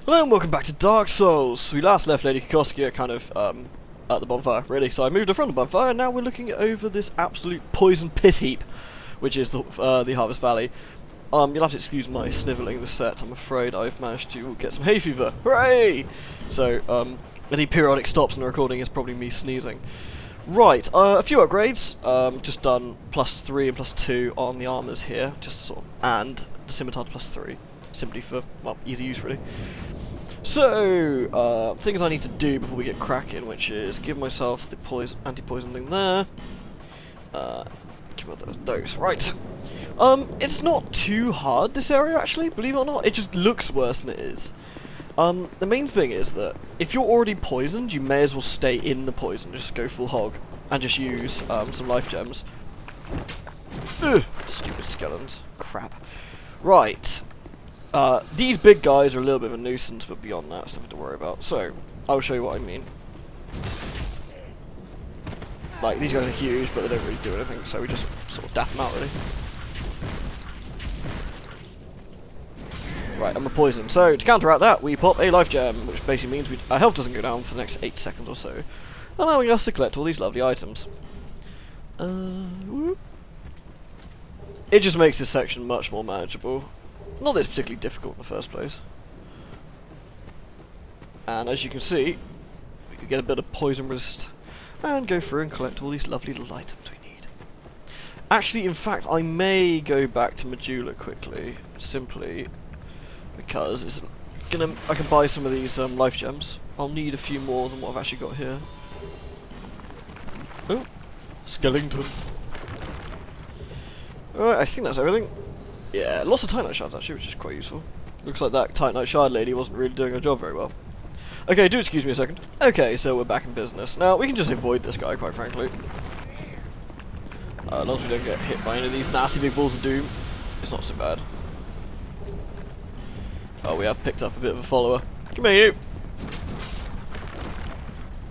Hello and welcome back to Dark Souls. We last left Lady Kokoschka kind of at the bonfire, really. So I moved her from the bonfire, and now we're looking over this absolute poison pit heap, which is the Harvest Valley. You'll have to excuse my snivelling this set. I'm afraid I've managed to get some hay fever. Hooray! So any periodic stops in the recording is probably me sneezing. Right, a few upgrades. Just done +3 and +2 on the armors here, and the scimitar to +3, simply for, well, easy use really. So, things I need to do before we get cracking, which is give myself the anti-poison thing there. Give me those. Right. It's not too hard, this area, actually, believe it or not. It just looks worse than it is. The main thing is that if you're already poisoned, you may as well stay in the poison, just go full hog, and just use some life gems. Ugh, stupid skeletons. Crap. Right. These big guys are a little bit of a nuisance, but beyond that, it's nothing to worry about. So, I'll show you what I mean. Like, these guys are huge, but they don't really do anything, so we just sort of dap them out, really. Right, I'm a poison. So, to counteract that, we pop a life gem, which basically means our health doesn't go down for the next 8 seconds or so, allowing us to collect all these lovely items. Whoop. It just makes this section much more manageable. Not that it's particularly difficult in the first place. And as you can see, we can get a bit of poison resist and go through and collect all these lovely little items we need. Actually, in fact, I may go back to Majula quickly, simply because I can buy some of these life gems. I'll need a few more than what I've actually got here. Oh, skeleton. Alright, I think that's everything. Yeah, lots of Titanite shards actually, which is quite useful. Looks like that Titanite shard lady wasn't really doing her job very well. Okay, do excuse me a second. Okay, so we're back in business. Now, we can just avoid this guy, quite frankly. As long as we don't get hit by any of these nasty big balls of doom, it's not so bad. Oh, we have picked up a bit of a follower. Come here, you!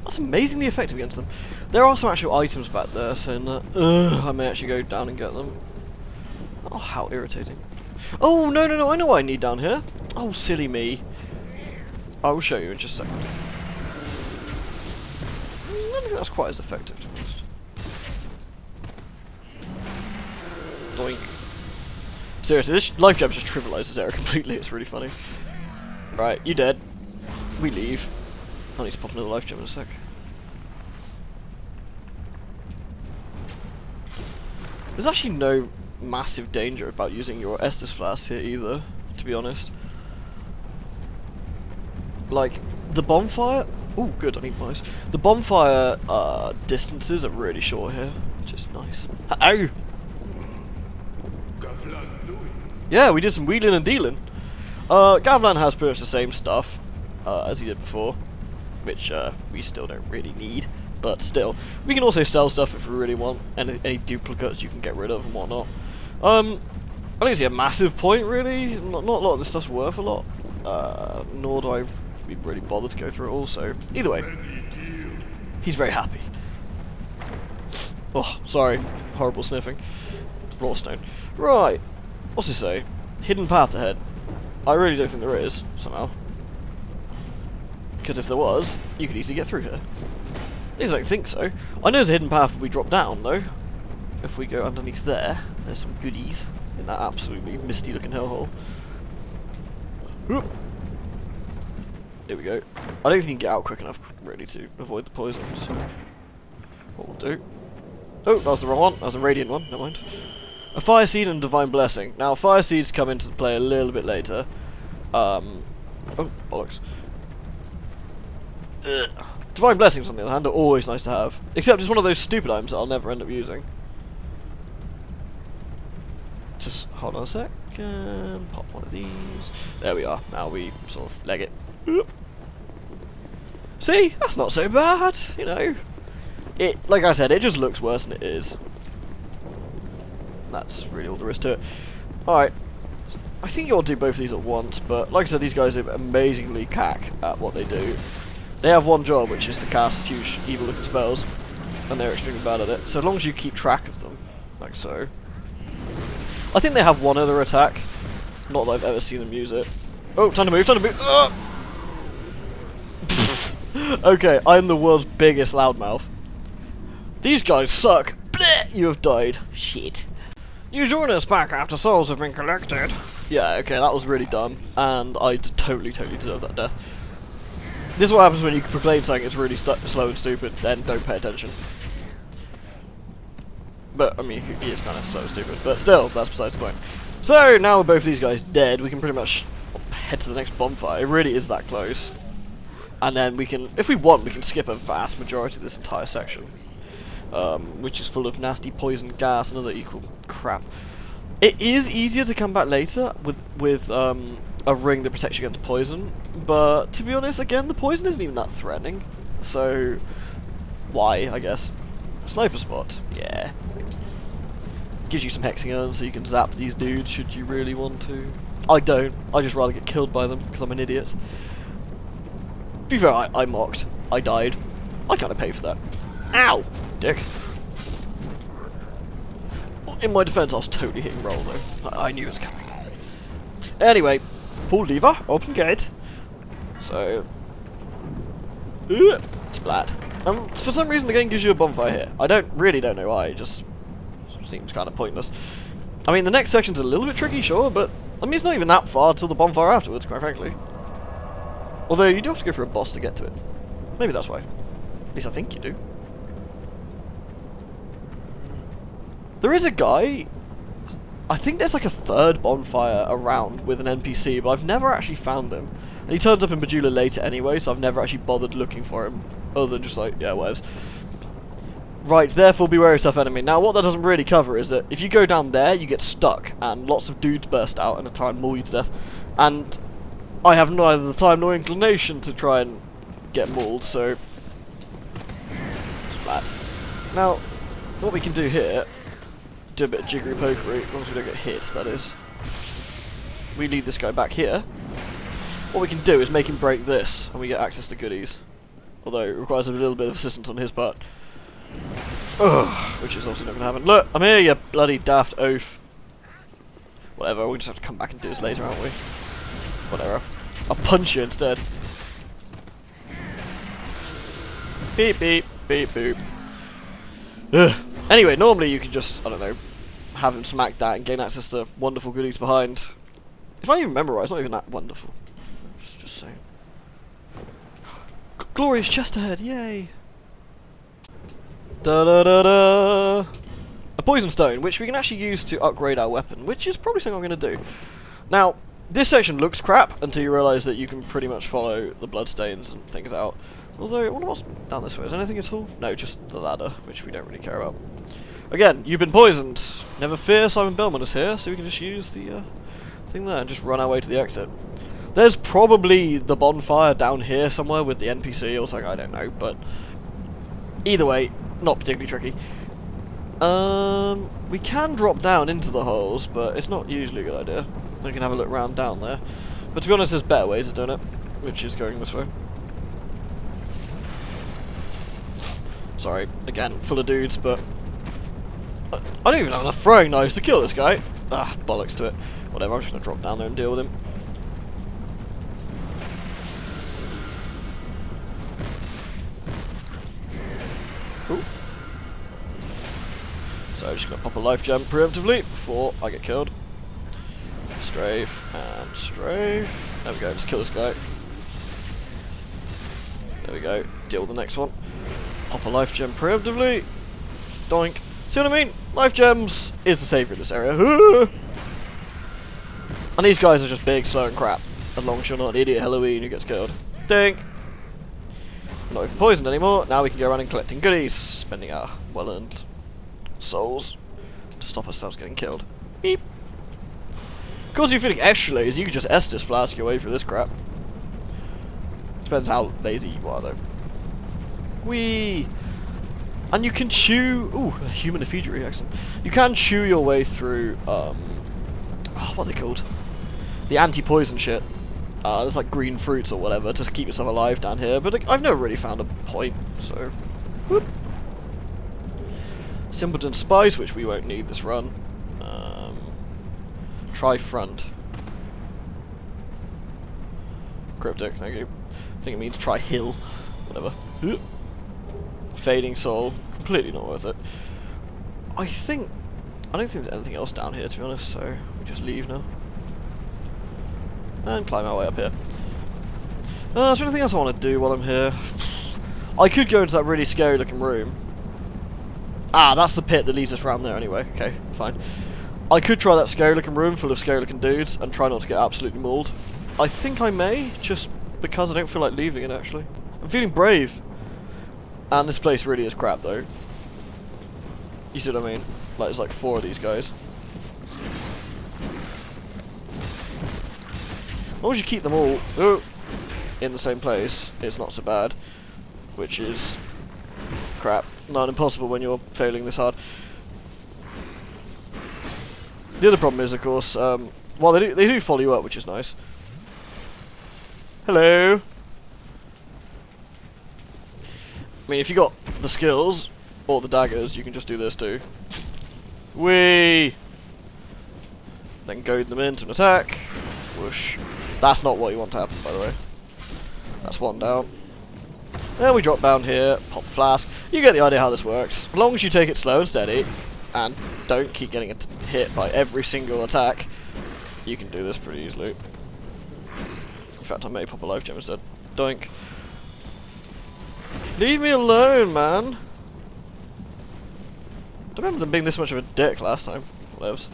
That's amazingly effective against them. There are some actual items back there, so I may actually go down and get them. Oh, how irritating. Oh, no, I know what I need down here. Oh, silly me. I will show you in just a second. I don't think that's quite as effective, to be honest. Doink. Seriously, this life gem just trivializes this area completely. It's really funny. Right, you dead. We leave. I need to pop another life gem in a sec. There's actually no massive danger about using your Estus flask here either, to be honest. Like, the bonfire... Oh, good, I need mice. The bonfire distances are really short here, which is nice. Ow! Yeah, we did some wheeling and dealing. Gavlan has pretty much the same stuff as he did before, which we still don't really need. But still, we can also sell stuff if we really want, and any duplicates you can get rid of and whatnot. I don't see a massive point really. Not a lot of this stuff's worth a lot, nor do I really bother to go through it all. So either way, he's very happy. Oh, sorry, horrible sniffing. Rawstone. Right, what's it say? Hidden path ahead. I really don't think there is somehow, because if there was, you could easily get through here. At least I don't think so. I know there's a hidden path if we drop down, though. If we go underneath there, there's some goodies in that absolutely misty-looking hellhole. Whoop. Here we go. I don't think you can get out quick enough, really, to avoid the poison, so... what we'll do... Oh, that was the wrong one. That was a radiant one. Never mind. A fire seed and a divine blessing. Now, fire seeds come into play a little bit later. Oh, bollocks. Ugh. Divine blessings, on the other hand, are always nice to have. Except it's one of those stupid items that I'll never end up using. Just hold on a sec. Pop one of these. There we are. Now we sort of leg it. Oop. See? That's not so bad, you know. It, like I said, it just looks worse than it is. That's really all there is to it. Alright. I think you'll do both of these at once, but like I said, these guys are amazingly cack at what they do. They have one job, which is to cast huge evil-looking spells, and they're extremely bad at it. So as long as you keep track of them, like so. I think they have one other attack, not that I've ever seen them use it. Oh, time to move, time to move! Okay, I'm the world's biggest loudmouth. These guys suck. Blech, you have died. Shit. You join us back after souls have been collected. Yeah, okay, that was really dumb, and I totally deserve that death. This is what happens when you proclaim something it's really slow and stupid, then don't pay attention. But, I mean, he is kind of slow and stupid, but still, that's besides the point. So, now with both these guys dead, we can pretty much head to the next bonfire. It really is that close. And then we can, if we want, we can skip a vast majority of this entire section. Which is full of nasty poison gas and other equal crap. It is easier to come back later with a ring that protects you against poison, but to be honest, again, the poison isn't even that threatening. So, why, I guess. Sniper spot, yeah. Gives you some hexagons so you can zap these dudes should you really want to. I don't. I just rather get killed by them because I'm an idiot. To be fair, I mocked. I died. I kind of paid for that. Ow! Dick. In my defense, I was totally hitting roll though. I knew it was coming. Anyway, pull lever, open gate. So, splat. For some reason, the game gives you a bonfire here. I really don't know why. It just seems kind of pointless. I mean, the next section's a little bit tricky, sure, but I mean, it's not even that far till the bonfire afterwards, quite frankly. Although you do have to go for a boss to get to it. Maybe that's why. At least I think you do. There is a guy, I think there's like a third bonfire around with an NPC, but I've never actually found him. And he turns up in Majula later anyway, so I've never actually bothered looking for him, other than just like, yeah, whatevs. Right, therefore beware of tough enemy. Now what that doesn't really cover is that if you go down there, you get stuck, and lots of dudes burst out and try and maul you to death. And I have neither the time nor inclination to try and get mauled, so... splat. Now, what we can do here... do a bit of jiggery pokery, as long as we don't get hit, that is. We lead this guy back here. What we can do is make him break this, and we get access to goodies. Although it requires a little bit of assistance on his part. Ugh, which is obviously not going to happen. Look, I'm here, you bloody daft oaf. Whatever, we just have to come back and do this later, aren't we? Whatever. I'll punch you instead. Beep, beep, beep, boop. Ugh. Anyway, normally you can just, I don't know, have him smack that and gain access to wonderful goodies behind. If I even remember right, it's not even that wonderful. Just saying. Glorious chest ahead, yay! Da da da da! A poison stone, which we can actually use to upgrade our weapon, which is probably something I'm going to do. Now, this section looks crap until you realise that you can pretty much follow the bloodstains and things out. Although, I wonder what's down this way. Is there anything at all? No, just the ladder, which we don't really care about. Again, you've been poisoned. Never fear, Simon Bellman is here, so we can just use the thing there and just run our way to the exit. There's probably the bonfire down here somewhere with the NPC or something, I don't know, but either way, not particularly tricky. We can drop down into the holes, but it's not usually a good idea. We can have a look around down there. But to be honest, there's better ways of doing it, which is going this way. Sorry, again, full of dudes, but I don't even have enough throwing knives to kill this guy. Ah, bollocks to it. Whatever, I'm just going to drop down there and deal with him. Ooh. So I'm just going to pop a life gem preemptively before I get killed. Strafe and strafe. There we go, just kill this guy. There we go, deal with the next one. Pop a life gem preemptively. Doink. See what I mean? Life gems is the saviour in this area. And these guys are just big, slow and crap. As long as you're not an idiot Halloween who gets killed. Dink. We're not even poisoned anymore. Now we can go around and collecting goodies. Spending our well-earned souls to stop ourselves getting killed. Beep. Of course, if you're feeling extra lazy, you can just Estus flask your way through this crap. Depends how lazy you are, though. Whee! And you can chew... Ooh, a human ephedry, excellent. You can chew your way through, what are they called? The anti-poison shit. There's like green fruits or whatever to keep yourself alive down here, but I've never really found a point, so... Whoop. Simpleton Spice, which we won't need this run. Try front. Cryptic, thank you. I think it means try hill. Whatever. Fading Soul. Completely not worth it. I don't think there's anything else down here, to be honest, so we just leave now. And climb our way up here. Is there anything else I want to do while I'm here? I could go into that really scary looking room. Ah, that's the pit that leads us around there anyway. Okay, fine. I could try that scary looking room full of scary looking dudes and try not to get absolutely mauled. I think I may, just because I don't feel like leaving it actually. I'm feeling brave. And this place really is crap though. You see what I mean? Like, there's like 4 of these guys. As long as you keep them all in the same place, it's not so bad. Which is crap. Not impossible when you're failing this hard. The other problem is, of course, well, they do follow you up, which is nice. Hello. I mean, if you got the skills or the daggers, you can just do this too. Whee! Then goad them into an attack. Whoosh. That's not what you want to happen, by the way. That's one down. And we drop down here, pop a flask. You get the idea how this works. As long as you take it slow and steady, and don't keep getting hit by every single attack, you can do this pretty easily. In fact, I may pop a life gem instead. Doink. Leave me alone, man! I don't remember them being this much of a dick last time. Whatevs.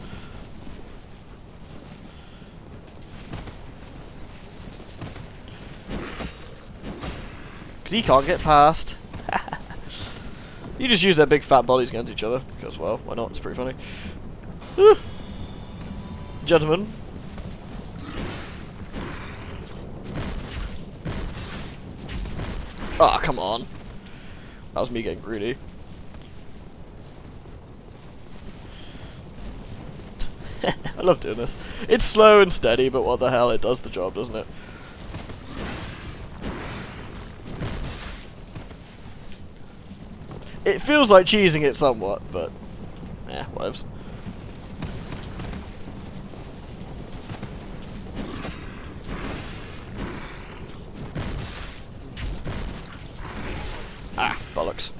Because he can't get past. You just use their big fat bodies against each other. Because, well, why not? It's pretty funny. Gentlemen. Ah, oh, come on. That was me getting greedy. I love doing this. It's slow and steady, but what the hell, it does the job, doesn't it? It feels like cheesing it somewhat, but yeah, whatevs. Ah, bollocks.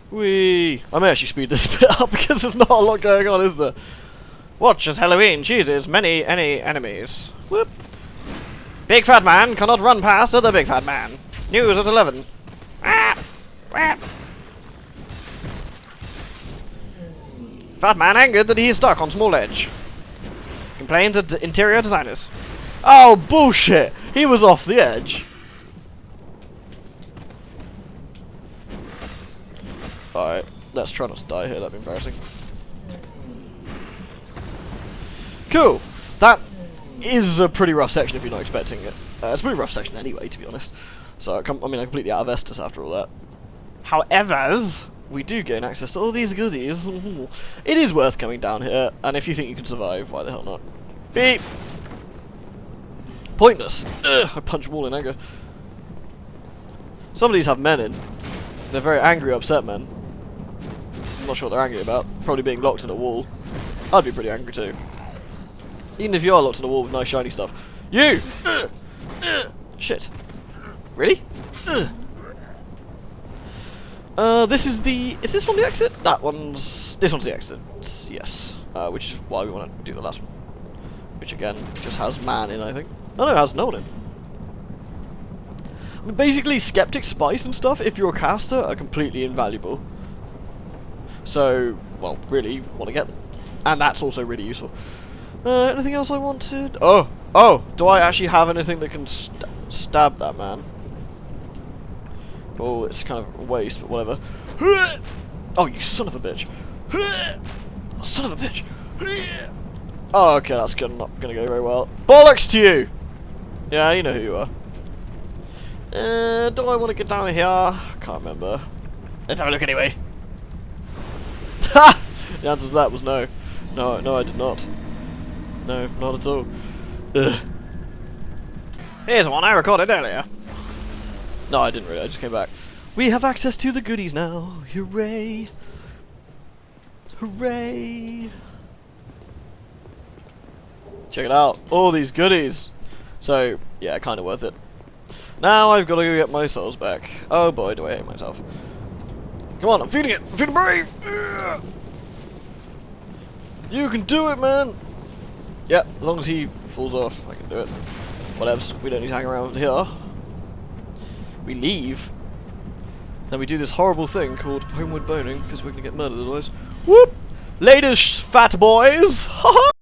Whee! I may actually speed this bit up because there's not a lot going on, is there? Watch as Halloween chooses any enemies. Whoop! Big fat man cannot run past other big fat man. News at 11. Ah! Fat man angered that he is stuck on small edge. Complains at interior designers. Oh, bullshit! He was off the edge. Alright, let's try not to die here, that'd be embarrassing. Cool! That is a pretty rough section if you're not expecting it. It's a pretty rough section anyway, to be honest. So, I'm completely out of Estus after all that. However, we do gain access to all these goodies. It is worth coming down here, and if you think you can survive, why the hell not? Beep! Pointless! Ugh, I punch a wall in anger. Some of these have men in. They're very angry, upset men. I'm not sure what they're angry about. Probably being locked in a wall. I'd be pretty angry too. Even if you are locked in a wall with nice shiny stuff. You! Shit. Really? This is the... Is this one the exit? This one's the exit. Yes. Which is why we want to do the last one. Which again, just has man in, I think. Oh no, it has no one in. I mean, basically, Skeptic Spice and stuff, if you're a caster, are completely invaluable. So, well, really, want to get them. And that's also really useful. Anything else I wanted? Oh! Do I actually have anything that can stab that man? Oh, it's kind of a waste, but whatever. Oh, you son of a bitch. Son of a bitch. Oh, okay, that's not gonna go very well. Bollocks to you! Yeah, you know who you are. Do I want to get down here? Can't remember. Let's have a look anyway. Ha! The answer to that was no. No, I did not. No, not at all. Ugh. Here's one I recorded earlier. No, I didn't really. I just came back. We have access to the goodies now. Hooray! Hooray! Check it out. All these goodies. So, yeah, kind of worth it. Now I've got to go get my souls back. Oh boy, do I hate myself. Come on, I'm feeling it! I'm feeling brave! Ugh. You can do it, man! Yeah, as long as he falls off, I can do it. Whatevs, we don't need to hang around here. We leave. Then we do this horrible thing called homeward boning, because we're going to get murdered otherwise. Whoop! Later, fat boys! Haha!